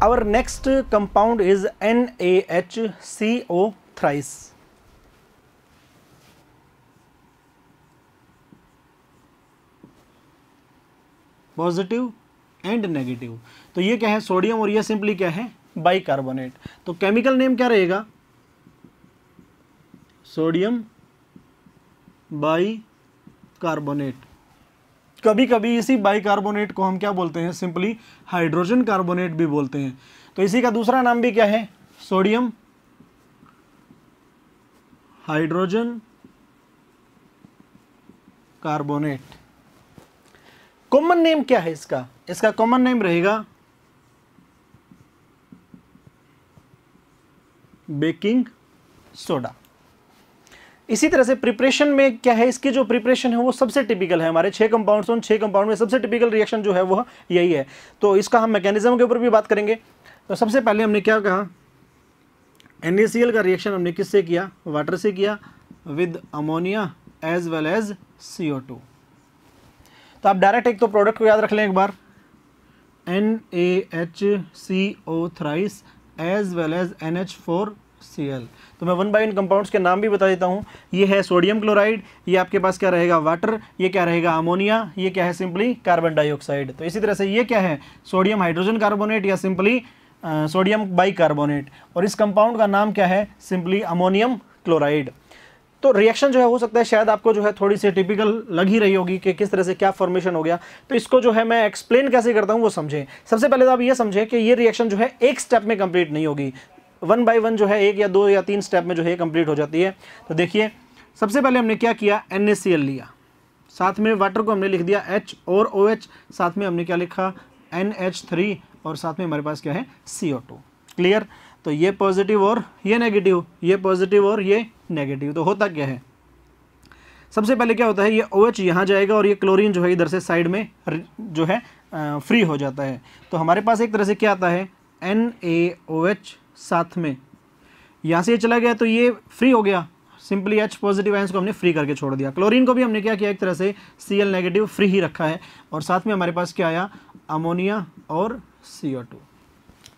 Our next compound is NaHCO thrice. Positive and negative. तो ये क्या है, सोडियम, और ये सिंपली क्या है, बाइकार्बोनेट। तो केमिकल नेम क्या रहेगा, सोडियम बाइकार्बोनेट। कभी कभी इसी बाइकार्बोनेट को हम क्या बोलते हैं, सिंपली हाइड्रोजन कार्बोनेट भी बोलते हैं। तो इसी का दूसरा नाम भी क्या है, sodium hydrogen carbonate. Common name क्या है इसका, इसका कॉमन नेम रहेगा बेकिंग सोडा। इसी तरह से प्रिपरेशन में क्या है, इसकी जो प्रिपरेशन है वो सबसे टिपिकल है। हमारे 6 कंपाउंड्स, उन 6 कंपाउंड में सबसे टिपिकल रिएक्शन जो है वो यही है। तो इसका हम मैकेनिज्म के ऊपर भी बात करेंगे। तो सबसे पहले हमने क्या कहा, NaCl का रिएक्शन हमने किससे किया, वाटर से किया, with ammonia as well as CO2। तो आप डायरेक्ट एक तो प्रोडक्ट को याद रख लें एक बार, NaHCO thrice as well as NH4Cl। तो मैं वन बाय वन कंपाउंड्स के नाम भी बता देता हूँ। ये है सोडियम क्लोराइड, ये आपके पास क्या रहेगा, वाटर, ये क्या रहेगा, अमोनिया, ये क्या है, सिंपली कार्बन डाइऑक्साइड। तो इसी तरह से ये क्या है, सोडियम हाइड्रोजन कार्बोनेट या सिंपली सोडियम बाइकार्बोनेट, और इस कंपाउंड का नाम क्या है, सिंपली अमोनियम क्लोराइड। तो रिएक्शन जो है हो सकता है शायद आपको जो है थोड़ी सी टिपिकल लग ही रही होगी कि किस तरह से क्या फॉर्मेशन हो गया। तो इसको जो है मैं एक्सप्लेन कैसे करता हूँ वो समझें। सबसे पहले तो आप ये समझें कि ये रिएक्शन जो है एक स्टेप में कंप्लीट नहीं होगी, वन बाय वन जो है 1 या 2 या 3 स्टेप में जो है कंप्लीट हो जाती है। तो देखिए, सबसे पहले हमने क्या किया, NaCl लिया, साथ में वाटर को हमने लिख दिया H और OH, साथ में हमने क्या लिखा, NH3, और साथ में हमारे पास क्या है, CO2। क्लियर। तो ये पॉजिटिव और ये नेगेटिव, ये पॉजिटिव और ये नेगेटिव। तो होता क्या है, सबसे पहले क्या होता है, ये OH यहाँ जाएगा और ये क्लोरीन जो है इधर से साइड में जो है फ्री हो जाता है। तो हमारे पास एक तरह से क्या आता है, NaOH, साथ में यहाँ से ये चला गया तो ये फ्री हो गया, सिंपली H पॉजिटिव आयंस को हमने फ्री करके छोड़ दिया। क्लोरीन को भी हमने क्या किया, एक तरह से Cl नेगेटिव फ्री ही रखा है, और साथ में हमारे पास क्या आया, अमोनिया और CO2।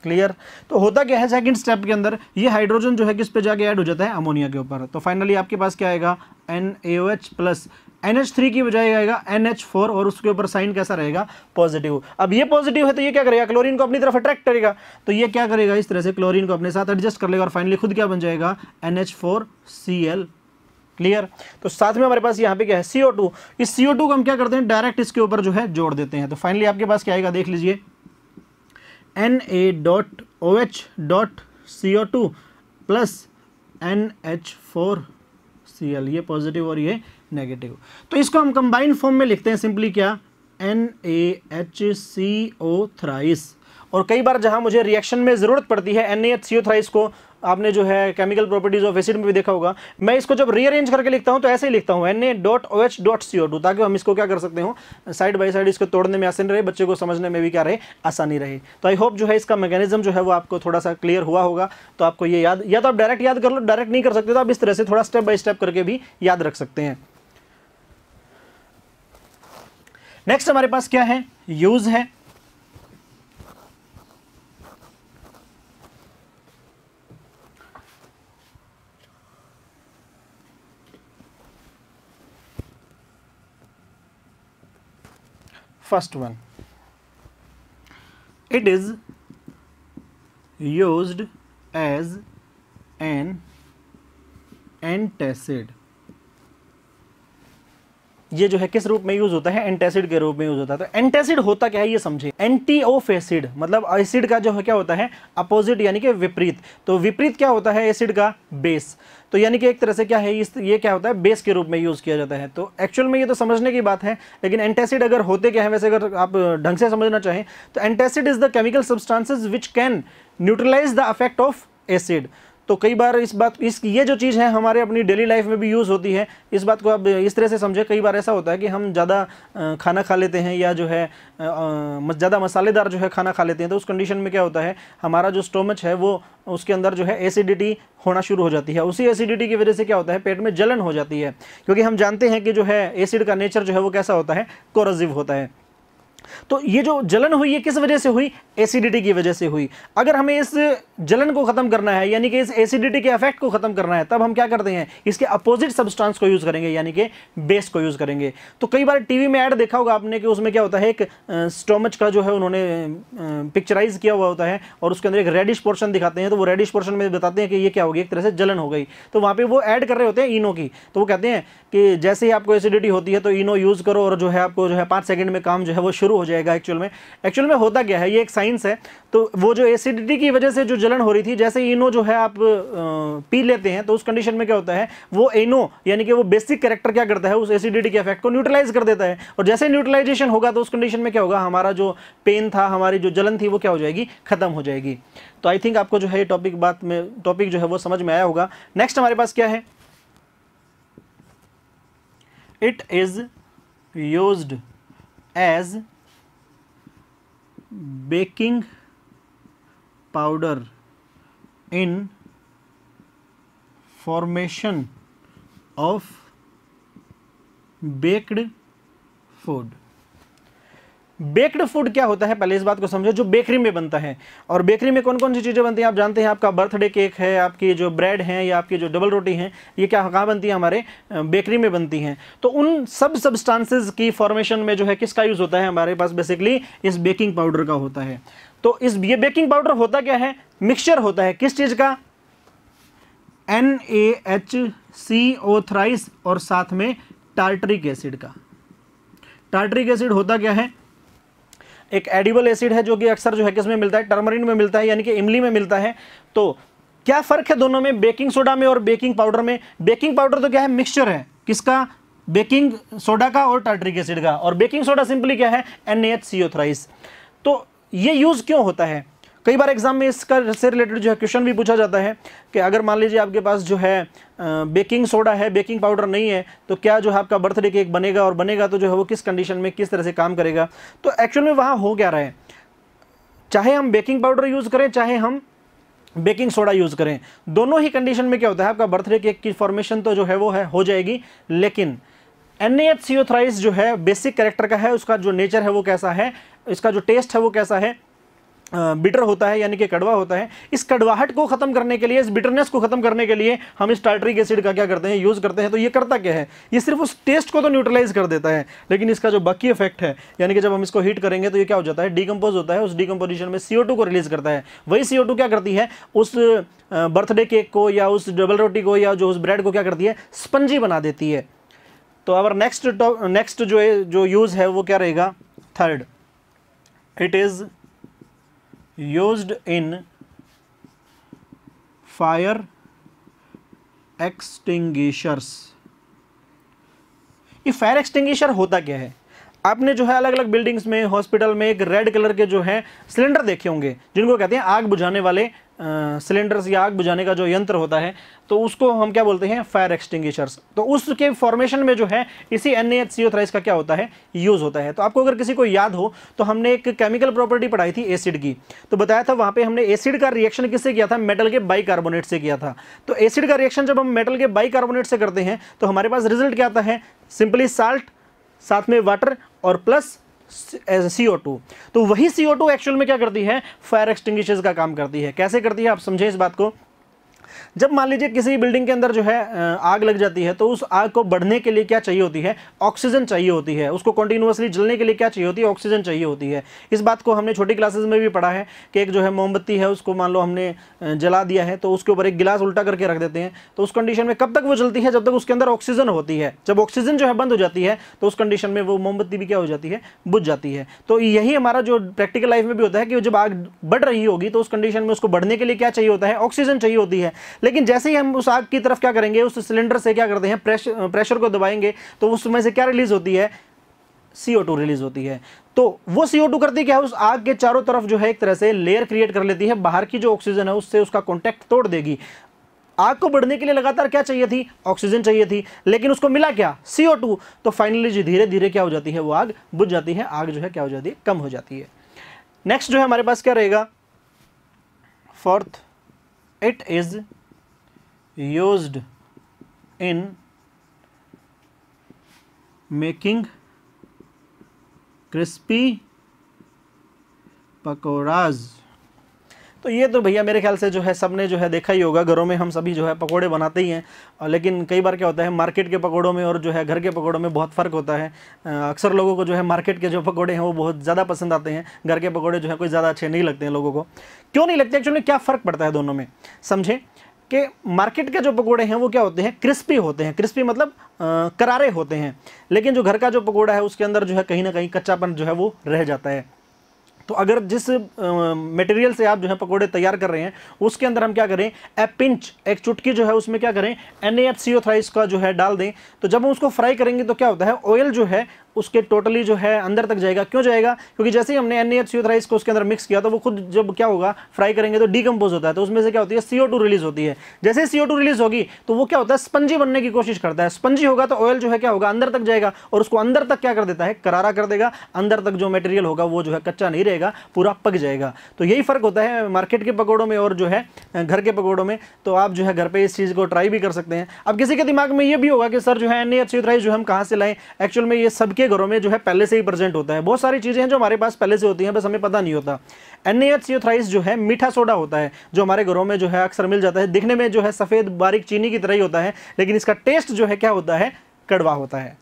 क्लियर। तो होता क्या है, सेकंड स्टेप के अंदर ये हाइड्रोजन जो है किस पे जाके ऐड हो जाता है, अमोनिया के ऊपर। तो फाइनली आपके पास क्या आएगा, NaOH प्लस NH3 की बजाय आएगा NH4, और उसके ऊपर साइन कैसा रहेगा, पॉजिटिव। अब ये पॉजिटिव है तो ये क्या करेगा, क्लोरीन को अपनी तरफ अट्रैक्ट करेगा। तो ये क्या करेगा, इस तरह से क्लोरीन को अपने साथ एडजस्ट कर लेगा, और फाइनली खुद क्या बन जाएगा, NH4Cl। क्लियर। तो साथ में हमारे पास यहाँ पे क्या है, CO2। इस CO2 को हम क्या करते हैं, डायरेक्ट इसके ऊपर जो है जोड़ देते हैं। तो फाइनली आपके पास क्या आएगा, देख लीजिए, Na.OH.CO2 प्लस NH4Cl, ये पॉजिटिव और ये नेगेटिव। तो इसको हम कंबाइन फॉर्म में लिखते हैं, सिंपली क्या, NaHCO थ्राइस। और कई बार जहां मुझे रिएक्शन में ज़रूरत पड़ती है NaHCO थ्राइस को, आपने जो है केमिकल प्रॉपर्टीज ऑफ एसिड में भी देखा होगा, मैं इसको जब रीअरेंज करके लिखता हूं तो ऐसे ही लिखता हूं, Na.OH.CO2, ताकि हम इसको क्या कर सकते हो, साइड बाय साइड इसको तोड़ने में आसानी रहे, बच्चे को समझने में भी क्या रहे, आसानी रहे। तो आई होप जो है इसका मैकेनिज्म जो है वो आपको थोड़ा सा क्लियर हुआ होगा। तो आपको ये याद, या तो आप डायरेक्ट याद कर लो, डायरेक्ट नहीं कर सकते तो आप इस तरह से थोड़ा स्टेप बाय स्टेप करके भी याद रख सकते हैं। नेक्स्ट हमारे पास क्या है, यूज है। First one, it is used as an antacid। ये जो है किस रूप में यूज होता है, एंटासिड के रूप में यूज होता है। तो एंटासिड होता क्या है ये समझे, एंटी ऑफ एसिड, मतलब एसिड का जो है क्या होता है, अपोजिट, यानी कि विपरीत। तो विपरीत क्या होता है, एसिड का बेस। तो यानी कि एक तरह से क्या है, ये क्या होता है, बेस के रूप में यूज किया जाता है। तो एक्चुअल में ये तो समझने की बात है, लेकिन एंटासिड अगर होते क्या है, वैसे अगर आप ढंग से समझना चाहें तो antacid is the chemical substances which can neutralise the effect of acid. तो कई बार ये जो चीज़ है हमारे अपनी डेली लाइफ में भी यूज़ होती है। इस बात को आप इस तरह से समझे, कई बार ऐसा होता है कि हम ज़्यादा खाना खा लेते हैं, या जो है ज़्यादा मसालेदार जो है खाना खा लेते हैं, तो उस कंडीशन में क्या होता है, हमारा जो स्टोमच है वो उसके अंदर जो है एसिडिटी होना शुरू हो जाती है। उसी एसिडिटी की वजह से क्या होता है, पेट में जलन हो जाती है, क्योंकि हम जानते हैं कि जो है एसिड का नेचर जो है वो कैसा होता है, कोरोसिव होता है। तो ये जो जलन हुई है किस वजह से हुई, एसिडिटी की वजह से हुई। अगर हमें इस जलन को खत्म करना है, यानी कि इस एसिडिटी के इफेक्ट को खत्म करना है, तब हम क्या करते हैं, इसके अपोजिट सब्सटेंस को यूज करेंगे, यानी कि बेस को यूज करेंगे। तो कई बार टीवी में ऐड देखा होगा आपने कि उसमें क्या होता है, एक स्टोमच का जो है उन्होंने पिक्चराइज किया हुआ होता है और उसके अंदर एक रेडिश पोर्शन दिखाते हैं, तो वो रेडिश पोर्शन में बताते हैं कि ये क्या होगी, एक तरह से जलन हो गई। तो वहाँ पे वो ऐड कर रहे होते हैं इनो की, तो वो कहते हैं कि जैसे ही आपको एसिडिटी होती है तो इनो यूज करो और जो है आपको जो है 5 सेकंड में काम जो है वो शुरू हो जाएगा। एक्चुअल में होता क्या है, ये एक साइंस है। तो वो जो एसिडिटी की वजह से जो जलन हो रही थी, जैसे इनो जो है आप पी लेते हैं तो उस कंडीशन में क्या होता है, वो इनो यानी कि वो बेसिक कैरेक्टर क्या करता है, उस एसिडिटी के इफेक्ट को न्यूट्रलाइज कर देता है। और जैसे न्यूट्रलाइजेशन होगा तो उस कंडीशन में क्या होगा, हमारा जो पेन था, हमारी जो जलन थी वो क्या हो जाएगी, खत्म हो जाएगी। तो आई थिंक आपको जो है टॉपिक जो है वो समझ में आया होगा। नेक्स्ट हमारे पास क्या है, it is used as baking powder in formation of baked food. Baked food क्या होता है, पहले इस बात को समझो, जो बेकरी में बनता है। और बेकरी में कौन कौन सी चीज़ें बनती हैं आप जानते हैं, आपका बर्थडे केक है, आपकी जो ब्रेड है या आपकी जो डबल रोटी है, ये क्या कहाँ बनती है, हमारे बेकरी में बनती हैं। तो उन सब सब्सटेंसेस की फॉर्मेशन में जो है किसका यूज़ होता है, हमारे पास बेसिकली इस बेकिंग पाउडर का होता है। तो ये बेकिंग पाउडर होता क्या है, मिक्सचर होता है किस चीज़ का, NaHCO थ्राइस और साथ में टार्टरिक एसिड का। टार्टरिक एसिड होता क्या है, एक एडिबल एसिड है जो कि अक्सर जो है किसमें मिलता है, टर्मरिन में मिलता है, यानी कि इमली में मिलता है। तो क्या फर्क है दोनों में, बेकिंग सोडा में और बेकिंग पाउडर में। बेकिंग पाउडर तो क्या है, मिक्सचर है किसका, बेकिंग सोडा का और टार्टरिक एसिड का, और बेकिंग सोडा सिंपली क्या है, NaHCO थ्राइस। तो ये यूज क्यों होता है, कई बार एग्जाम में इसका से रिलेटेड जो है क्वेश्चन भी पूछा जाता है कि अगर मान लीजिए आपके पास जो है बेकिंग सोडा है, बेकिंग पाउडर नहीं है, तो क्या जो है आपका बर्थडे केक बनेगा, और बनेगा तो जो है वो किस कंडीशन में किस तरह से काम करेगा। तो एक्चुअल में वहाँ हो क्या रहा है, चाहे हम बेकिंग पाउडर यूज़ करें चाहे हम बेकिंग सोडा यूज़ करें, दोनों ही कंडीशन में क्या होता है, आपका बर्थडे केक की फॉर्मेशन तो जो है वो है हो जाएगी। लेकिन NaHCO थ्राइस जो है बेसिक कैरेक्टर का है, उसका जो नेचर है वो कैसा है, इसका जो टेस्ट है वो कैसा है, बिटर होता है, यानी कि कड़वा होता है। इस कड़वाहट को खत्म करने के लिए, इस बिटरनेस को खत्म करने के लिए हम इस टार्टरिक एसिड का क्या करते हैं, यूज करते हैं। तो ये करता क्या है, ये सिर्फ उस टेस्ट को तो न्यूट्रलाइज कर देता है, लेकिन इसका जो बाकी इफेक्ट है, यानी कि जब हम इसको हीट करेंगे तो ये क्या हो जाता है, डिकम्पोज होता है, उस डिकम्पोजिशन में CO2 को रिलीज करता है। वही CO2 क्या करती है, उस बर्थडे केक को या उस डबल रोटी को या जो उस ब्रेड को क्या करती है, स्पंजी बना देती है। तो अवर नेक्स्ट जो यूज है वो क्या रहेगा, third, it is used in fire extinguishers। ये फायर एक्सटिंग्विशर होता क्या है, आपने जो है अलग अलग बिल्डिंग्स में, हॉस्पिटल में एक रेड कलर के जो है सिलेंडर देखे होंगे, जिनको कहते हैं आग बुझाने वाले सिलेंडर्स या आग बुझाने का जो यंत्र होता है, तो उसको हम क्या बोलते हैं, फायर एक्सटिंग्विशर्स। तो उसके फॉर्मेशन में जो है इसी NaHCO थ्राइस का क्या होता है, यूज होता है। तो आपको अगर किसी को याद हो तो हमने एक केमिकल प्रॉपर्टी पढ़ाई थी एसिड की, तो बताया था वहां पे हमने एसिड का रिएक्शन किससे किया था, मेटल के बाइकार्बोनेट से किया था। तो एसिड का रिएक्शन जब हम मेटल के बाइकार्बोनेट से करते हैं तो हमारे पास रिजल्ट क्या आता है, सिंपली साल्ट, साथ में वाटर और प्लस CO2। तो वही CO2 एक्चुअल में क्या करती है, फायर एक्सटिंग्विशर्स का काम करती है। कैसे करती है आप समझे इस बात को, जब मान लीजिए किसी बिल्डिंग के अंदर जो है आग लग जाती है, तो उस आग को बढ़ने के लिए क्या चाहिए होती है, ऑक्सीजन चाहिए होती है। उसको कंटिन्यूअसली जलने के लिए क्या चाहिए होती है, ऑक्सीजन चाहिए होती है। इस बात को हमने छोटी क्लासेस में भी पढ़ा है कि एक जो है मोमबत्ती है, उसको मान लो हमने जला दिया है, तो उसके ऊपर एक गिलास उल्टा करके रख देते हैं, तो उस कंडीशन में कब तक वो जलती है, जब तक उसके अंदर ऑक्सीजन होती है। जब ऑक्सीजन जो है बंद हो जाती है तो उस कंडीशन में वो मोमबत्ती भी क्या हो जाती है, बुझ जाती है। तो यही हमारा जो प्रैक्टिकल लाइफ में भी होता है कि जब आग बढ़ रही होगी तो उस कंडीशन में उसको बढ़ने के लिए क्या चाहिए होता है, ऑक्सीजन चाहिए होती है। लेकिन जैसे ही हम उस आग की तरफ क्या करेंगे, उस सिलेंडर से क्या करते हैं, प्रेशर को दबाएंगे, तो उसमें से क्या रिलीज होती है, CO2 रिलीज होती है। तो वो CO2 करती क्या है, उस आग के चारों तरफ जो है एक तरह से लेयर क्रिएट कर लेती है, बाहर की जो ऑक्सीजन है उससे उसका कॉन्टैक्ट तोड़ देगी। आग को बढ़ने के लिए लगातार क्या चाहिए थी, ऑक्सीजन चाहिए थी, लेकिन उसको मिला क्या, CO2। तो फाइनली धीरे धीरे क्या हो जाती है, वो आग बुझ जाती है, आग जो है क्या हो जाती है, कम हो जाती है। नेक्स्ट जो है हमारे पास क्या रहेगा, fourth, it is used in making crispy pakoras. तो ये तो भैया मेरे ख्याल से जो है सबने जो है देखा ही होगा, घरों में हम सभी जो है पकोड़े बनाते ही हैं। लेकिन कई बार क्या होता है, मार्केट के पकोड़ों में और जो है घर के पकोड़ों में बहुत फ़र्क होता है। अक्सर लोगों को जो है मार्केट के जो पकोड़े हैं वो बहुत ज़्यादा पसंद आते हैं, घर के पकोड़े जो है कोई ज़्यादा अच्छे नहीं लगते हैं लोगों को। क्यों नहीं लगते, एक्चुअली क्या फ़र्क पड़ता है दोनों में, समझें कि मार्केट के जो पकोड़े हैं वो क्या होते हैं, क्रिस्पी होते हैं। क्रिस्पी मतलब करारे होते हैं, लेकिन जो घर का जो पकोड़ा है उसके अंदर जो है कहीं ना कहीं कच्चापन जो है वो रह जाता है। तो अगर जिस मटेरियल से आप जो है पकोड़े तैयार कर रहे हैं उसके अंदर हम क्या करें, पिंच, एक चुटकी जो है उसमें क्या करें, NaHCO थ्राइस का जो है डाल दें। तो जब हम उसको फ्राई करेंगे तो क्या होता है, ऑयल जो है उसके टोटली जो है अंदर तक जाएगा। क्यों जाएगा, क्योंकि जैसे ही हमने NaHCO थ्राइस को उसके अंदर मिक्स किया तो वो खुद जब क्या होगा, फ्राई करेंगे तो डिकम्पोज होता है, तो उसमें से क्या होती है, CO2 रिलीज होती है। जैसे CO2 रिलीज होगी तो वो क्या होता है, स्पंजी बनने की कोशिश करता है। स्पंजी होगा तो ऑयल जो है क्या होगा, अंदर तक जाएगा और उसको अंदर तक क्या कर देता है, करारा कर देगा। अंदर तक जो मटेरियल होगा वो जो है कच्चा नहीं रहेगा, पूरा पक जाएगा। तो यही फ़र्क होता है मार्केट के पकौड़ों में और जो है घर के पकौड़ों में। तो आप जो है घर पे इस चीज़ को ट्राई भी कर सकते हैं। अब किसी के दिमाग में ये भी होगा कि सर जो है NaHCO थ्राइस जो हम कहाँ से लाएं। एक्चुअल में ये सबके घरों में जो है पहले से ही प्रेजेंट होता है। बहुत सारी चीज़ें हैं जो हमारे पास पहले से होती हैं, बस हमें पता नहीं होता। NaHCO थ्राइस जो है मीठा सोडा होता है, जो हमारे घरों में जो है अक्सर मिल जाता है। दिखने में जो है सफ़ेद बारीक चीनी की तरह ही होता है, लेकिन इसका टेस्ट जो है क्या होता है, कड़वा होता है।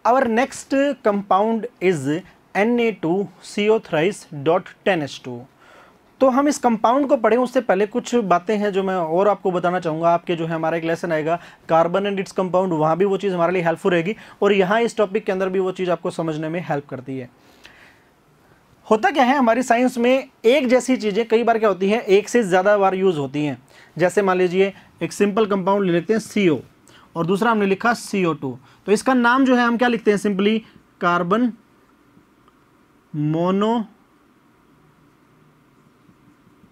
Our next compound is Na2CO thrice dot 10H2। तो हम इस कंपाउंड को पढ़ें उससे पहले कुछ बातें हैं जो मैं और आपको बताना चाहूँगा। आपके जो है हमारा एक लेसन आएगा कार्बन एंड इट्स कंपाउंड, वहाँ भी वो चीज़ हमारे लिए हेल्पफुल रहेगी और यहाँ इस टॉपिक के अंदर भी वो चीज़ आपको समझने में हेल्प करती है। होता क्या है, हमारी साइंस में एक जैसी चीज़ें कई बार क्या होती हैं, एक से ज़्यादा बार यूज़ होती हैं। जैसे मान लीजिए एक सिंपल कंपाउंड ले लेते हैं CO और दूसरा हमने लिखा CO2, तो इसका नाम जो है हम क्या लिखते हैं, सिंपली कार्बन मोनो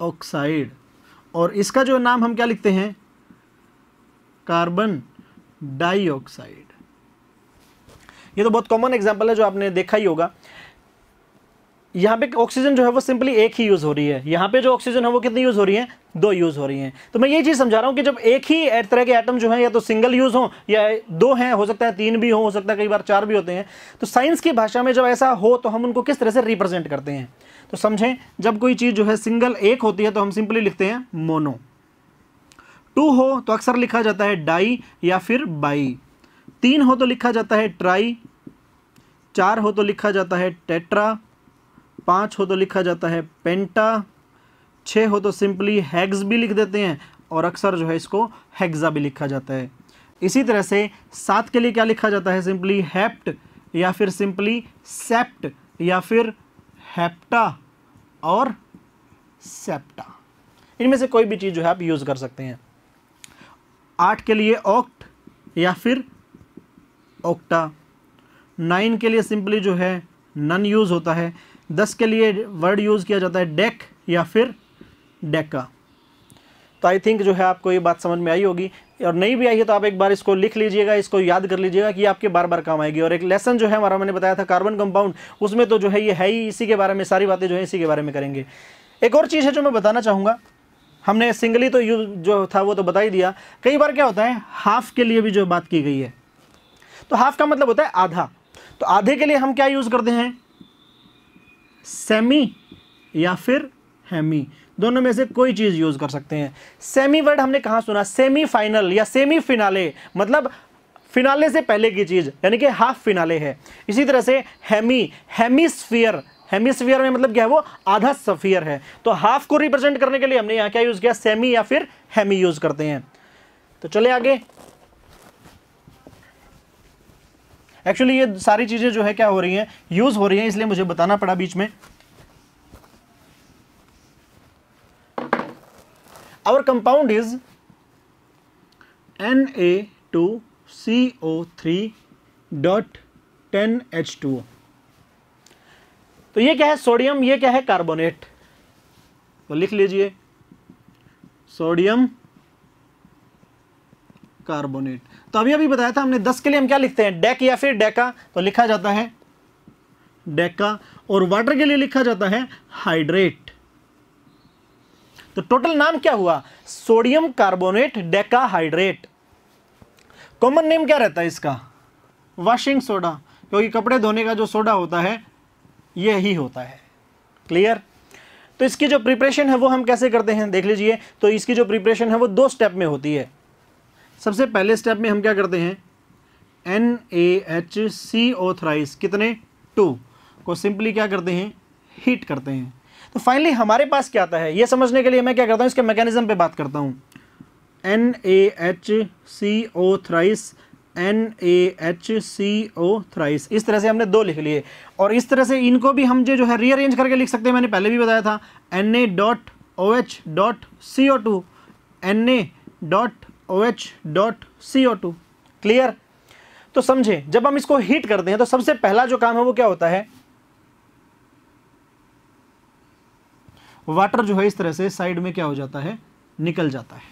ऑक्साइड, और इसका जो नाम हम क्या लिखते हैं, कार्बन डाइऑक्साइड। ये तो बहुत कॉमन एग्जांपल है जो आपने देखा ही होगा। यहाँ पे ऑक्सीजन जो है वो सिंपली एक ही यूज़ हो रही है, यहाँ पे जो ऑक्सीजन है वो कितनी यूज़ हो रही है, 2 यूज़ हो रही हैं। तो मैं ये चीज़ समझा रहा हूँ कि जब एक ही तरह के एटम जो हैं या तो सिंगल यूज़ हो या 2 हैं, हो सकता है 3 भी हो सकता है कई बार 4 भी होते हैं। तो साइंस की भाषा में जब ऐसा हो तो हम उनको किस तरह से रिप्रेजेंट करते हैं, तो समझें, जब कोई चीज़ जो है सिंगल एक होती है तो हम सिंपली लिखते हैं मोनो। 2 हो तो अक्सर लिखा जाता है डाई या फिर बाई। 3 हो तो लिखा जाता है ट्राई। 4 हो तो लिखा जाता है टेट्रा। 5 हो तो लिखा जाता है पेंटा। 6 हो तो सिंपली हेक्स भी लिख देते हैं और अक्सर जो है इसको हेक्सा भी लिखा जाता है। इसी तरह से 7 के लिए क्या लिखा जाता है, सिंपली हेप्ट या फिर सिंपली सेप्ट या फिर हेप्टा और सेप्टा। इनमें से कोई भी चीज़ जो है आप यूज़ कर सकते हैं। 8 के लिए ऑक्ट या फिर ऑक्टा। 9 के लिए सिंपली जो है नन यूज़ होता है। 10 के लिए वर्ड यूज़ किया जाता है डेक या फिर डेका। तो आई थिंक जो है आपको ये बात समझ में आई होगी, और नहीं भी आई है तो आप एक बार इसको लिख लीजिएगा, इसको याद कर लीजिएगा कि आपके बार बार काम आएगी। और एक लेसन जो है हमारा मैंने बताया था कार्बन कंपाउंड, उसमें तो जो है ये है ही इसी के बारे में, सारी बातें जो है इसी के बारे में करेंगे। एक और चीज़ है जो मैं बताना चाहूँगा, हमने सिंगली तो यूज जो था वो तो बता ही दिया। कई बार क्या होता है, हाफ के लिए भी जो बात की गई है, तो हाफ का मतलब होता है आधा। तो आधे के लिए हम क्या यूज़ करते हैं, सेमी या फिर हेमी, दोनों में से कोई चीज़ यूज़ कर सकते हैं। सेमी वर्ड हमने कहाँ सुना, सेमीफाइनल या सेमी फिनाले, मतलब फिनाले से पहले की चीज़, यानी कि हाफ फिनाले है। इसी तरह से हेमी, हेमिस्फीयर, हेमिस्फीयर में मतलब क्या है, वो आधा स्फीयर है। तो हाफ को रिप्रेजेंट करने के लिए हमने यहाँ क्या यूज़ किया, सेमी या फिर हेमी यूज़ करते हैं। तो चले आगे। एक्चुअली ये सारी चीज़ें जो है क्या हो रही हैं, यूज़ हो रही हैं, इसलिए मुझे बताना पड़ा बीच में। Our compound is Na2CO3.10H2O। तो ये क्या है, सोडियम, ये क्या है, कार्बोनेट। तो लिख लीजिए सोडियम कार्बोनेट। तो अभी अभी बताया था हमने 10 के लिए हम क्या लिखते हैं, डेक या फिर डेका, तो लिखा जाता है डेका। और वाटर के लिए लिखा जाता है हाइड्रेट। तो टोटल नाम क्या हुआ, sodium carbonate Deka hydrate. Common name क्या रहता है इसका, वॉशिंग सोडा, क्योंकि कपड़े धोने का जो सोडा होता है ये ही होता है। क्लियर। तो इसकी जो प्रिपरेशन है वो हम कैसे करते हैं देख लीजिए। तो इसकी जो प्रिपरेशन है वो 2 स्टेप में होती है। सबसे पहले स्टेप में हम क्या करते हैं, NaHCO थ्राइस कितने 2 को सिंपली क्या करते हैं, हीट करते हैं। तो फाइनली हमारे पास क्या आता है ये समझने के लिए मैं क्या करता हूँ, इसके मैकेनिज्म पे बात करता हूँ। NaHCO थ्राइस, NaHCO थ्राइस, इस तरह से हमने 2 लिख लिए। और इस तरह से इनको भी हम जो है रीअरेंज करके लिख सकते हैं, मैंने पहले भी बताया था। Na.OH.CO2, Na.OH.CO2, clear. तो समझे, जब हम इसको हीट करते हैं तो सबसे पहला जो काम है वो क्या होता है, वाटर जो है इस तरह से साइड में क्या हो जाता है, निकल जाता है,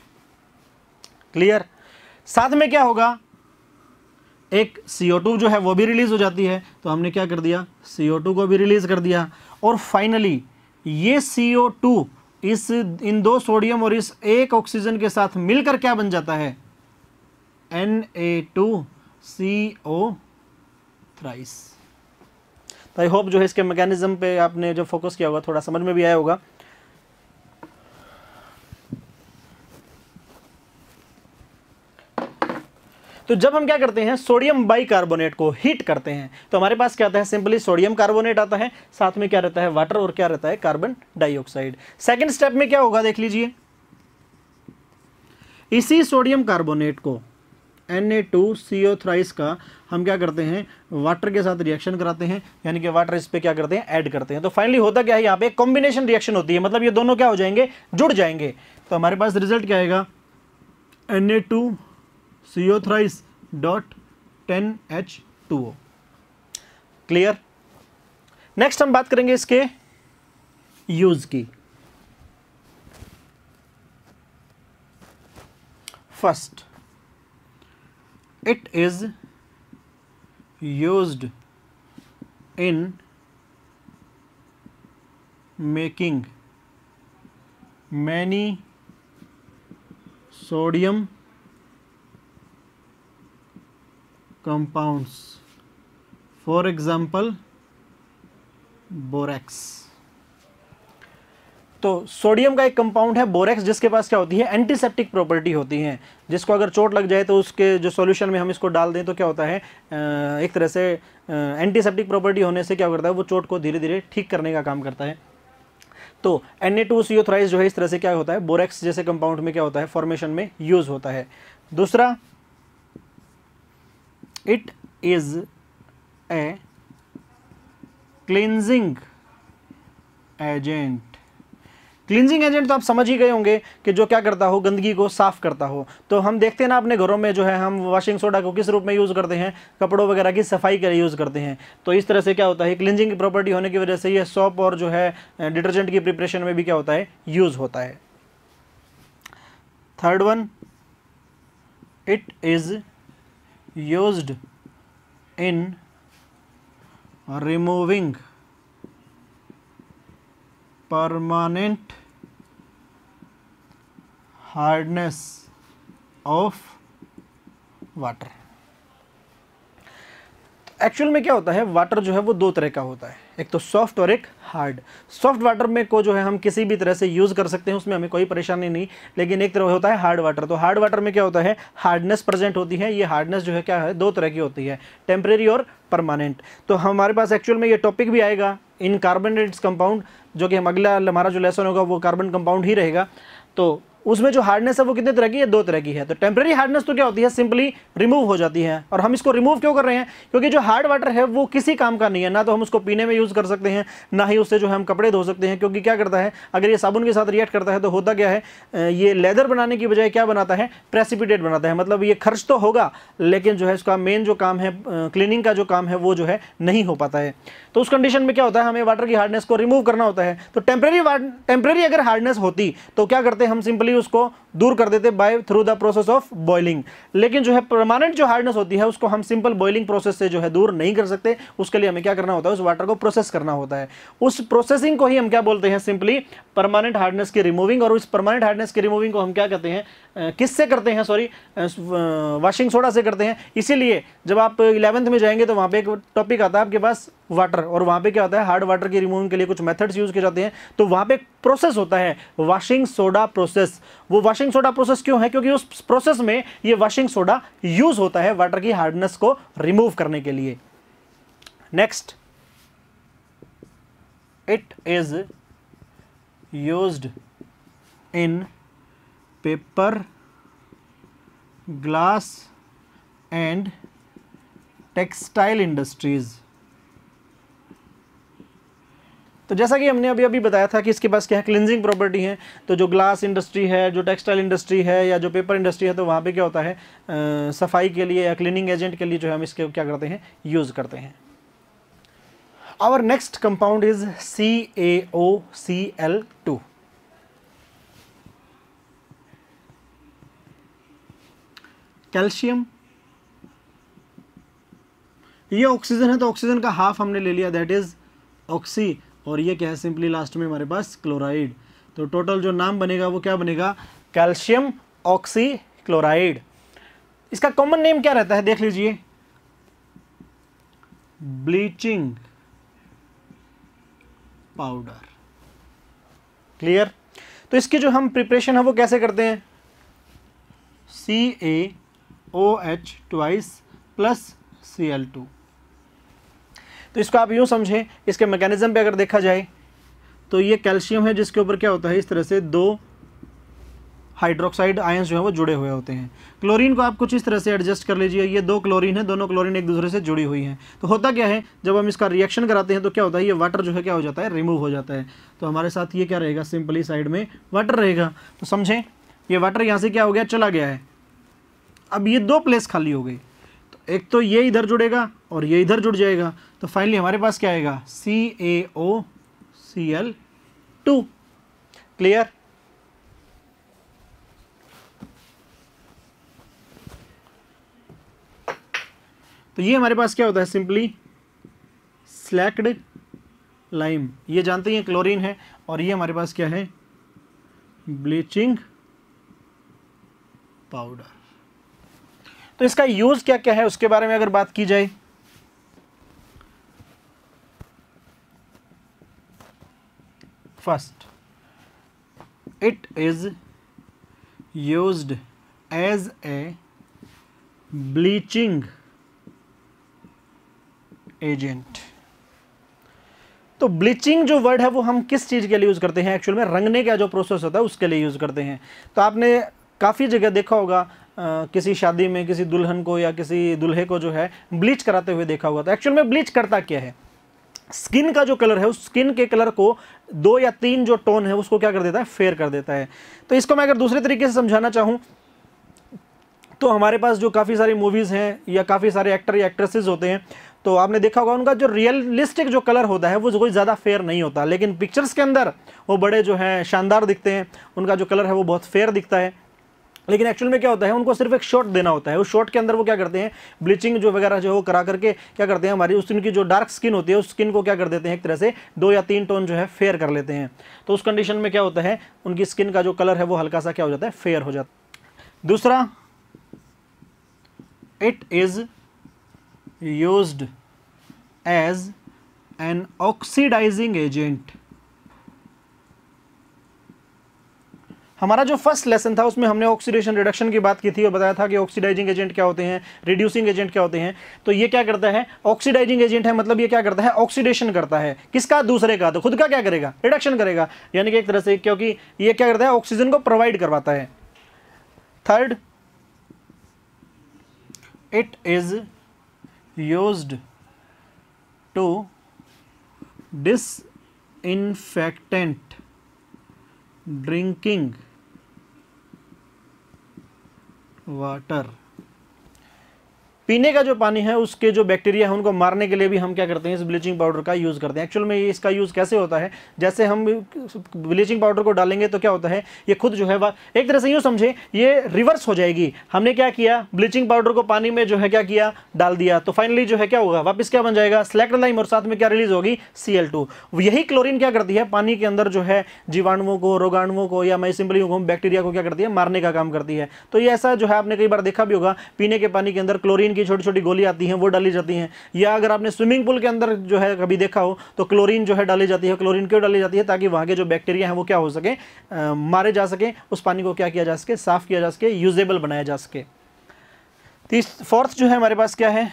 क्लियर। साथ में क्या होगा, एक CO2 जो है वो भी रिलीज हो जाती है। तो हमने क्या कर दिया, CO2 को भी रिलीज कर दिया। और फाइनली ये CO2 इन 2 सोडियम और इस एक ऑक्सीजन के साथ मिलकर क्या बन जाता है, Na2CO थ्राइस। तो आई होप जो है इसके मैकेनिज्म पे आपने जो फोकस किया होगा थोड़ा समझ में भी आया होगा। तो जब हम क्या करते हैं, सोडियम बाइकार्बोनेट को हीट करते हैं तो हमारे पास क्या आता है, सिंपली सोडियम कार्बोनेट आता है, साथ में क्या रहता है, वाटर, और क्या रहता है, कार्बन डाइऑक्साइड। सेकंड स्टेप में क्या होगा देख लीजिए, इसी सोडियम कार्बोनेट को Na2CO थ्राइस का हम क्या करते हैं, वाटर के साथ रिएक्शन कराते हैं, यानी कि वाटर इस पे क्या करते हैं, ऐड करते हैं। तो फाइनली होता क्या है, यहाँ पे कॉम्बिनेशन रिएक्शन होती है, मतलब ये दोनों क्या हो जाएंगे, जुड़ जाएंगे। तो हमारे पास रिजल्ट क्या आएगा, Na2CO thrice dot 10H2O, clear. Next हम बात करेंगे इसके यूज की। First, it is used in making many sodium compounds, for example borax. तो सोडियम का एक कंपाउंड है बोरेक्स, जिसके पास क्या होती है, एंटीसेप्टिक प्रॉपर्टी होती है, जिसको अगर चोट लग जाए तो उसके जो सॉल्यूशन में हम इसको डाल दें तो क्या होता है, एक तरह से एंटीसेप्टिक प्रॉपर्टी होने से क्या करता है, वो चोट को धीरे धीरे ठीक करने का काम करता है। तो Na2CO थ्राइस जो है इस तरह से क्या होता है, बोरेक्स जैसे कंपाउंड में क्या होता है, फॉर्मेशन में यूज होता है। दूसरा, it is a cleansing agent. Cleansing agent तो आप समझ ही गए होंगे कि जो क्या करता हो, गंदगी को साफ करता हो। तो हम देखते हैं ना अपने घरों में जो है, हम वॉशिंग सोडा को किस रूप में यूज़ करते हैं, कपड़ों वगैरह की सफाई के लिए यूज़ करते हैं। तो इस तरह से क्या होता है, क्लींजिंग की प्रॉपर्टी होने की वजह से ये सॉप और जो है डिटर्जेंट की प्रिपरेशन में भी क्या होता है, यूज़ होता है। Third one, it is used in removing permanent hardness of water. Actual में क्या होता है, वाटर जो है वो 2 तरह का होता है, एक तो सॉफ्ट और एक हार्ड। सॉफ्ट वाटर में को जो है हम किसी भी तरह से यूज़ कर सकते हैं, उसमें हमें कोई परेशानी नहीं। लेकिन एक तरह होता है हार्ड वाटर। तो हार्ड वाटर में क्या होता है, हार्डनेस प्रेजेंट होती है। ये हार्डनेस जो है क्या है, 2 तरह की होती है, टेम्परेरी और परमानेंट। तो हमारे पास एक्चुअल में ये टॉपिक भी आएगा इन कार्बोनेट्स कंपाउंड, जो कि हम अगला हमारा जो लेसन होगा वो कार्बन कंपाउंड ही रहेगा। तो उसमें जो हार्डनेस है वो कितने तरह की है, 2 तरह की है। तो टेम्परेरी हार्डनेस तो क्या होती है, सिंपली रिमूव हो जाती है। और हम इसको रिमूव क्यों कर रहे हैं, क्योंकि जो हार्ड वाटर है वो किसी काम का नहीं है, ना तो हम उसको पीने में यूज़ कर सकते हैं, ना ही उससे जो है हम कपड़े धो सकते हैं। क्योंकि क्या करता है, अगर ये साबुन के साथ रिएक्ट करता है तो होता क्या है, ये लेदर बनाने की बजाय क्या बनाता है, प्रेसिपिटेट बनाता है। मतलब ये खर्च तो होगा, लेकिन जो है इसका मेन जो काम है, क्लीनिंग का जो काम है, वो जो है नहीं हो पाता है। तो उस कंडीशन में क्या होता है, हमें वाटर की हार्डनेस को रिमूव करना होता है। तो टेम्परेरी अगर हार्डनेस होती तो क्या करते हैं हम, सिंपली सिंपली उसको दूर कर देते by through the process of boiling. लेकिन जो है परमानेंट जो हार्डनेस होती है उसको हम सिंपल बॉइलिंग प्रोसेस से जो है दूर नहीं कर सकते, उसके लिए हमें क्या करना होता है, उस वाटर को प्रोसेस करना होता है। उस प्रोसेसिंग को ही हम क्या बोलते हैं, सिंपली परमानेंट हार्डनेस की रिमूविंग। और उस परमानेंट हार्डनेस की रिमूविंग को हम क्या कहते हैं, किससे करते हैं, सॉरी वॉशिंग सोडा से करते हैं। इसीलिए जब आप 11th में जाएंगे तो वहाँ पे एक टॉपिक आता है आपके पास वाटर, और वहाँ पे क्या होता है, हार्ड वाटर की रिमूविंग के लिए कुछ मेथड्स यूज किए जाते हैं। तो वहाँ पे प्रोसेस होता है वॉशिंग सोडा प्रोसेस। वो वॉशिंग सोडा प्रोसेस क्यों है, क्योंकि उस प्रोसेस में ये वॉशिंग सोडा यूज होता है वाटर की हार्डनेस को रिमूव करने के लिए। Next, it is used in paper, glass and textile industries. तो जैसा कि हमने अभी बताया था कि इसके पास क्या है, क्लिनजिंग प्रॉपर्टी है। तो जो ग्लास इंडस्ट्री है, जो टेक्सटाइल इंडस्ट्री है, या जो पेपर इंडस्ट्री है, तो वहाँ पे क्या होता है, सफाई के लिए या क्लीनिंग एजेंट के लिए जो है हम इसके क्या करते हैं, यूज़ करते हैं। Our next compound is CaOCl2। Calcium, ये ऑक्सीजन है तो ऑक्सीजन का हाफ हमने ले लिया, दैट इज ऑक्सी, और ये क्या है, सिंपली लास्ट में हमारे पास क्लोराइड। तो टोटल जो नाम बनेगा वो क्या बनेगा, कैल्शियम ऑक्सी क्लोराइड। इसका कॉमन नेम क्या रहता है, देख लीजिए, ब्लीचिंग पाउडर। क्लियर। तो इसकी जो हम प्रिपरेशन है वो कैसे करते हैं, CaOH ट्वाइस प्लस Cl2। तो इसको आप यूँ समझें, इसके मैकेनिज्म पे अगर देखा जाए तो ये कैल्शियम है जिसके ऊपर क्या होता है, इस तरह से दो हाइड्रोक्साइड आयंस जो है वो जुड़े हुए होते हैं। क्लोरीन को आप कुछ इस तरह से एडजस्ट कर लीजिए, ये दो क्लोरीन है, दोनों क्लोरीन एक दूसरे से जुड़ी हुई हैं। तो होता क्या है, जब हम इसका रिएक्शन कराते हैं तो क्या होता है, ये वाटर जो है क्या हो जाता है, रिमूव हो जाता है। तो हमारे साथ ये क्या रहेगा, सिंपली साइड में वाटर रहेगा। तो समझें, ये वाटर यहाँ से क्या हो गया, चला गया है। अब ये दो प्लेस खाली हो गई, तो एक तो ये इधर जुड़ेगा और ये इधर जुड़ जाएगा। तो फाइनली हमारे पास क्या आएगा, CaOCl2। क्लियर। तो ये हमारे पास क्या होता है, सिंपली स्लैक्ड लाइम, ये जानते हैं क्लोरीन है, और ये हमारे पास क्या है, ब्लीचिंग पाउडर। तो इसका यूज क्या क्या है उसके बारे में अगर बात की जाए, first, it is used as a bleaching agent. तो ब्लीचिंग जो वर्ड है वो हम किस चीज़ के लिए यूज़ करते हैं, एक्चुअल में रंगने का जो प्रोसेस होता है उसके लिए यूज़ करते हैं। तो आपने काफ़ी जगह देखा होगा, किसी शादी में किसी दुल्हन को या किसी दूल्हे को जो है ब्लीच कराते हुए देखा होगा। तो एक्चुअल में ब्लीच करता क्या है, स्किन का जो कलर है उस स्किन के कलर को 2 या 3 जो टोन है उसको क्या कर देता है, फेयर कर देता है। तो इसको मैं अगर दूसरे तरीके से समझाना चाहूँ तो हमारे पास जो काफ़ी सारी मूवीज़ हैं या काफ़ी सारे एक्टर या एक्ट्रेसेस होते हैं, तो आपने देखा होगा उनका जो रियलिस्टिक जो कलर होता है वो कोई ज़्यादा फेयर नहीं होता, लेकिन पिक्चर्स के अंदर वो बड़े जो हैं शानदार दिखते हैं, उनका जो कलर है वो बहुत फेयर दिखता है। लेकिन एक्चुअल में क्या होता है, उनको सिर्फ एक शॉट देना होता है, उस शॉट के अंदर वो क्या करते हैं, ब्लीचिंग जो वगैरह जो है वो करा करके क्या करते हैं, हमारी उस उनकी जो डार्क स्किन होती है उस स्किन को क्या कर देते हैं, एक तरह से 2 या 3 टोन जो है फेयर कर लेते हैं। तो उस कंडीशन में क्या होता है, उनकी स्किन का जो कलर है वो हल्का सा क्या हो जाता है, फेयर हो जाता है। दूसरा, it is used as an oxidising agent. हमारा जो फर्स्ट लेसन था उसमें हमने ऑक्सीडेशन रिडक्शन की बात की थी और बताया था कि ऑक्सीडाइजिंग एजेंट क्या होते हैं, रिड्यूसिंग एजेंट क्या होते हैं। तो ये क्या करता है, ऑक्सीडाइजिंग एजेंट है, मतलब ये क्या करता है, ऑक्सीडेशन करता है। किसका, दूसरे का। तो खुद का क्या करेगा, रिडक्शन करेगा, यानी कि एक तरह से, क्योंकि ये क्या करता है, ऑक्सीजन को प्रोवाइड करवाता है। Third, it is used to disinfectant drinking water. पीने का जो पानी है उसके जो बैक्टीरिया है उनको मारने के लिए भी हम क्या करते हैं, इस ब्लीचिंग पाउडर का यूज़ करते हैं। एक्चुअल में ये इसका यूज़ कैसे होता है, जैसे हम ब्लीचिंग पाउडर को डालेंगे तो क्या होता है, ये खुद जो है वह एक तरह से यूँ समझे ये रिवर्स हो जाएगी। हमने क्या किया, ब्लीचिंग पाउडर को पानी में जो है क्या किया, डाल दिया, तो फाइनली जो है क्या होगा, वापस क्या बन जाएगा, सेलेक्ट्रोलाइम, और साथ में क्या रिलीज होगी, Cl2। यही क्लोरीन क्या करती है, पानी के अंदर जो है जीवाणुओं को, रोगाणुओं को, या मैं सिंपली बैक्टीरिया को क्या करती है, मारने का काम करती है। तो ये ऐसा जो है आपने कई बार देखा भी होगा, पीने के पानी के अंदर क्लोरीन की छोटी छोटी गोली आती हैं, वो डाली जाती हैं। या अगर आपने स्विमिंग पूल के अंदर जो है कभी देखा हो तो क्लोरीन जो है डाली जाती है। क्लोरीन क्यों डाली जाती है, ताकि वहाँ के जो बैक्टीरिया हैं वो क्या हो सके, मारे जा सके, उस पानी को क्या किया जा सके, साफ किया जा सके, यूजेबल बनाया जा सके। फोर्थ जो है हमारे पास क्या है,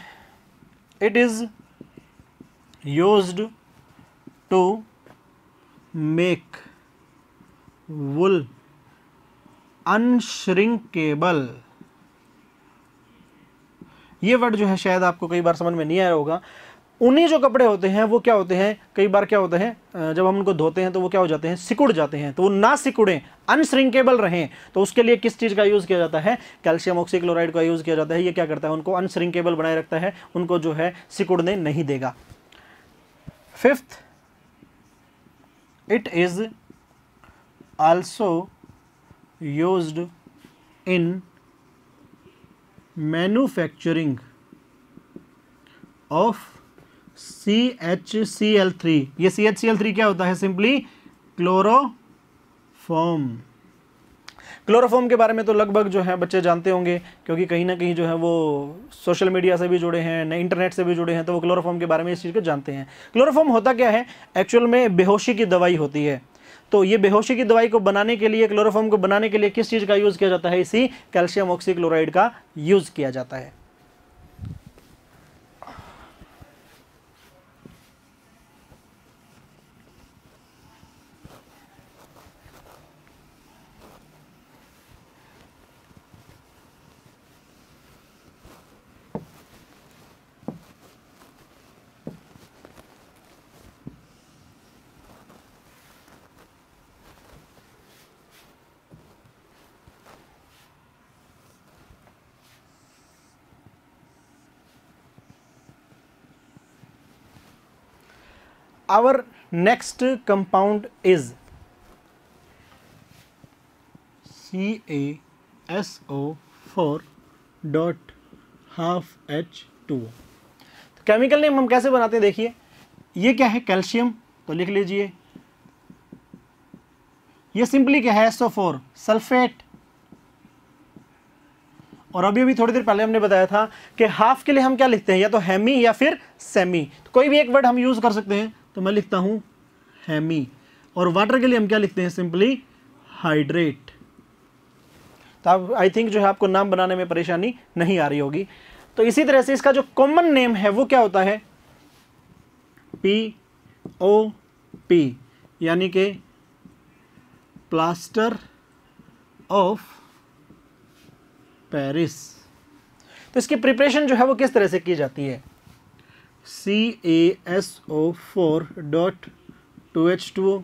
it is used to make wool unshrinkable. ये वर्ड जो है शायद आपको कई बार समझ में नहीं आया होगा। ऊनी जो कपड़े होते हैं वो क्या होते हैं, कई बार क्या होते हैं, जब हम उनको धोते हैं तो वो क्या हो जाते हैं, सिकुड़ जाते हैं। तो वो ना सिकुड़ें, अनश्रिंकेबल रहें, तो उसके लिए किस चीज़ का यूज़ किया जाता है, कैल्शियम ऑक्सीक्लोराइड का यूज़ किया जाता है। ये क्या करता है, उनको अनश्रिंकेबल बनाए रखता है, उनको जो है सिकुड़ने नहीं देगा। Fifth, it is also used in manufacturing of CHCl3। ये CHCl3 क्या होता है, सिंपली क्लोरोफॉर्म। क्लोरोफॉर्म के बारे में तो लगभग जो है बच्चे जानते होंगे, क्योंकि कहीं ना कहीं जो है वो सोशल मीडिया से भी जुड़े हैं, इंटरनेट से भी जुड़े हैं, तो वो क्लोरोफॉर्म के बारे में इस चीज़ को जानते हैं। क्लोरोफॉर्म होता क्या है, एक्चुअल में बेहोशी की दवाई होती है। तो ये बेहोशी की दवाई को बनाने के लिए, क्लोरोफॉर्म को बनाने के लिए किस चीज़ का यूज़ किया जाता है, इसी कैल्शियम ऑक्सीक्लोराइड का यूज़ किया जाता है। Our next compound is CaSO4.2H2। तो केमिकल नेम हम कैसे बनाते हैं, देखिए ये क्या है, कैल्शियम, तो लिख लीजिए। ये सिंपली क्या है, SO4 सल्फेट। और अभी थोड़ी देर पहले हमने बताया था कि हाफ के लिए हम क्या लिखते हैं, या तो हेमी या फिर सेमी, तो कोई भी एक वर्ड हम यूज कर सकते हैं। तो मैं लिखता हूं हेमी, और वाटर के लिए हम क्या लिखते हैं, सिंपली हाइड्रेट। तो अब आई थिंक जो है आपको नाम बनाने में परेशानी नहीं आ रही होगी। तो इसी तरह से इसका जो कॉमन नेम है वो क्या होता है, POP, यानी कि प्लास्टर ऑफ पेरिस। तो इसकी प्रिपरेशन जो है वो किस तरह से की जाती है, CaSO4.2H2O,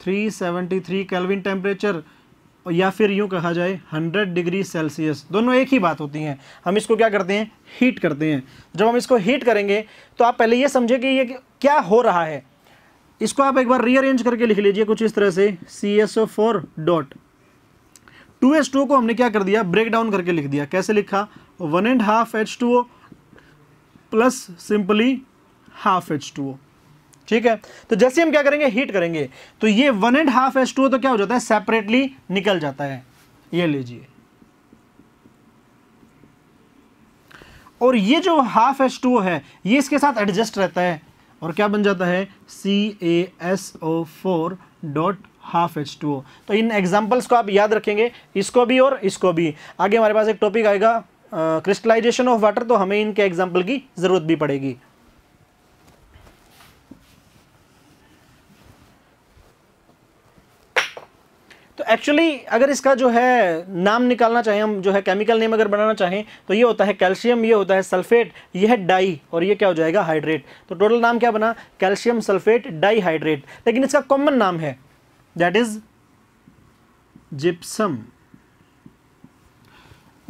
373 केल्विन टेम्परेचर, या फिर यूं कहा जाए 100 डिग्री सेल्सियस, दोनों एक ही बात होती हैं। हम इसको क्या करते हैं, हीट करते हैं। जब हम इसको हीट करेंगे तो आप पहले ये समझे कि ये क्या हो रहा है। इसको आप एक बार रीअरेंज करके लिख लीजिए कुछ इस तरह से, CaSO4.2H2O को हमने क्या कर दिया, ब्रेक डाउन करके लिख दिया। कैसे लिखा, 1.5 H2O plus simply half H2O। ठीक है, तो जैसे हम क्या करेंगे, हीट करेंगे, तो ये 1.5 H2O तो क्या हो जाता है, सेपरेटली निकल जाता है। ये लीजिए, और ये जो हाफ H2O है ये इसके साथ एडजस्ट रहता है, और क्या बन जाता है, CaSO4.2H2O। तो इन एग्जांपल्स को आप याद रखेंगे, इसको भी और इसको भी। आगे हमारे पास एक टॉपिक आएगा क्रिस्टलाइजेशन ऑफ वाटर, तो हमें इनके एग्जाम्पल की जरूरत भी पड़ेगी। तो एक्चुअली अगर इसका जो है नाम निकालना चाहें हम, जो है केमिकल नेम अगर बनाना चाहें, तो ये होता है कैल्शियम, ये होता है सल्फेट, ये है डाई, और ये क्या हो जाएगा, हाइड्रेट। तो टोटल नाम क्या बना, कैल्शियम सल्फेट डाई हाइड्रेट। लेकिन इसका कॉमन नाम है, दैट इज जिप्सम।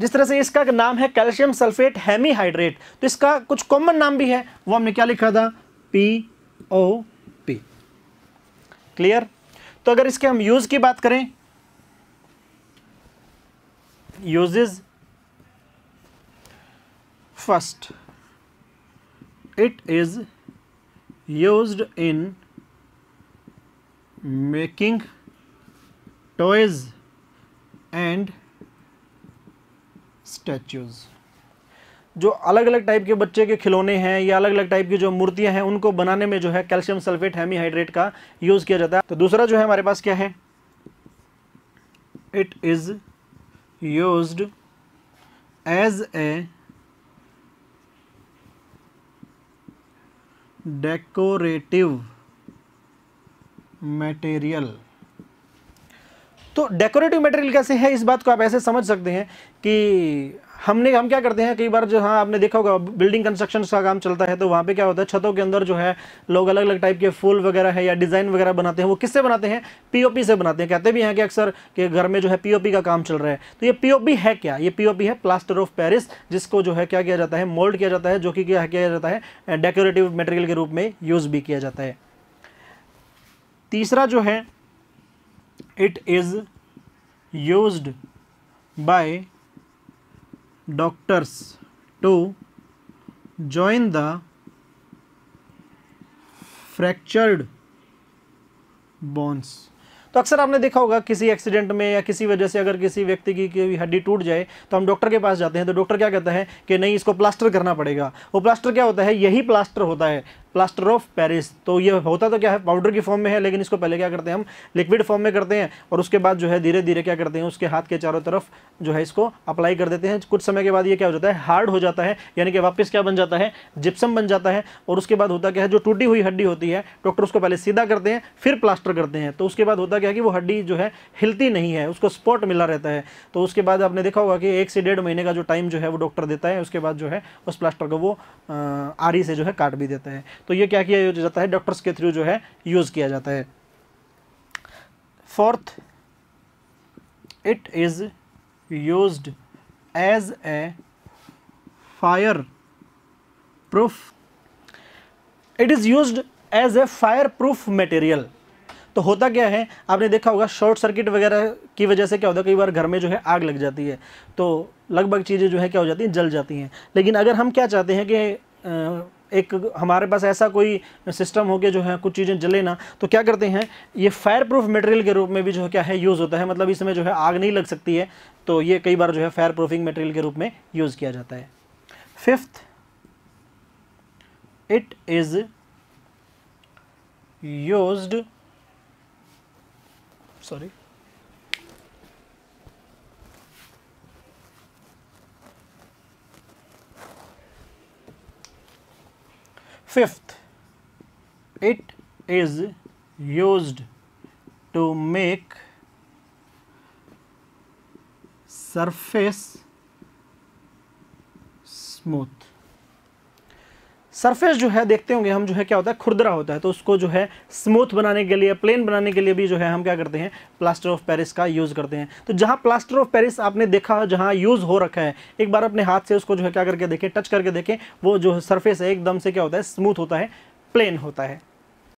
जिस तरह से इसका नाम है कैल्शियम सल्फेट हेमीहाइड्रेट, तो इसका कुछ कॉमन नाम भी है, वो हमने क्या लिखा था, POP। क्लियर। तो अगर इसके हम यूज की बात करें, uses, first it is used in making toys and statues. जो अलग अलग टाइप के बच्चे के खिलौने हैं या अलग अलग टाइप की जो मूर्तियां हैं उनको बनाने में जो है कैल्शियम सल्फेट हेमीहाइड्रेट का यूज किया जाता है। तो दूसरा जो है हमारे पास क्या है, it is used as a decorative material. तो डेकोरेटिव मटेरियल कैसे है, इस बात को आप ऐसे समझ सकते हैं कि हम क्या करते हैं, कई बार जो, हाँ आपने देखा होगा बिल्डिंग कंस्ट्रक्शन का काम चलता है, तो वहाँ पे क्या होता है, छतों के अंदर जो है लोग अलग अलग टाइप के फूल वगैरह है या डिज़ाइन वगैरह बनाते हैं, वो किससे बनाते हैं, POP से बनाते हैं। कहते भी हैं कि अक्सर कि घर में जो है POP का काम चल रहा है। तो ये POP है क्या, ये POP है प्लास्टर ऑफ पेरिस, जिसको जो है क्या किया जाता है, मोल्ड किया जाता है, जो कि क्या किया जाता है, डेकोरेटिव मटेरियल के रूप में यूज़ भी किया जाता है। तीसरा जो है, it is used by doctors to join the fractured bones. तो अक्सर आपने देखा होगा किसी एक्सीडेंट में या किसी वजह से अगर किसी व्यक्ति की हड्डी टूट जाए तो हम डॉक्टर के पास जाते हैं, तो डॉक्टर क्या कहता है कि नहीं, इसको प्लास्टर करना पड़ेगा। वो प्लास्टर क्या होता है, यही प्लास्टर होता है, प्लास्टर ऑफ पेरिस। तो ये होता तो क्या है, पाउडर की फॉर्म में है, लेकिन इसको पहले क्या करते हैं, हम लिक्विड फॉर्म में करते हैं, और उसके बाद जो है धीरे धीरे क्या करते हैं, उसके हाथ के चारों तरफ जो है इसको अप्लाई कर देते हैं। कुछ समय के बाद ये क्या हो जाता है, हार्ड हो जाता है, यानी कि वापस क्या बन जाता है, जिप्सम बन जाता है। और उसके बाद होता क्या है, जो टूटी हुई हड्डी होती है, डॉक्टर उसको पहले सीधा करते हैं, फिर प्लास्टर करते हैं। तो उसके बाद होता क्या है कि वो हड्डी जो है हिलती नहीं है, उसको स्पॉट मिला रहता है। तो उसके बाद आपने देखा होगा कि 1 से 1.5 महीने का जो टाइम जो है वो डॉक्टर देता है, उसके बाद जो है उस प्लास्टर को वो आरी से जो है काट भी देता है। तो ये क्या किया जाता है, डॉक्टर्स के थ्रू जो है यूज किया जाता है। Fourth, it is used as a fire proof, it is used as a fire proof material. तो होता क्या है, आपने देखा होगा शॉर्ट सर्किट वगैरह की वजह से क्या होता है, कई बार घर में जो है आग लग जाती है, तो लगभग चीज़ें जो है क्या हो जाती हैं, जल जाती हैं। लेकिन अगर हम क्या चाहते हैं कि एक हमारे पास ऐसा कोई सिस्टम हो के जो है कुछ चीज़ें जले ना, तो क्या करते हैं, ये फायर प्रूफ मटेरियल के रूप में भी जो है क्या है, यूज़ होता है। मतलब इसमें जो है आग नहीं लग सकती है, तो ये कई बार जो है फायर प्रूफिंग मटेरियल के रूप में यूज़ किया जाता है। Fifth, it is used, sorry, fifth, it is used to make surface smooth। Surface जो है देखते होंगे हम, जो है क्या होता है, खुरदरा होता है, तो उसको जो है स्मूथ बनाने के लिए, प्लेन बनाने के लिए भी जो है हम क्या करते हैं, प्लास्टर ऑफ पेरिस का यूज़ करते हैं। तो जहाँ प्लास्टर ऑफ पेरिस आपने देखा, जहाँ यूज़ हो रखा है, एक बार अपने हाथ से उसको जो है क्या करके देखें, टच करके देखें, वो जो सरफेस है एकदम से क्या होता है, स्मूथ होता है, प्लेन होता है।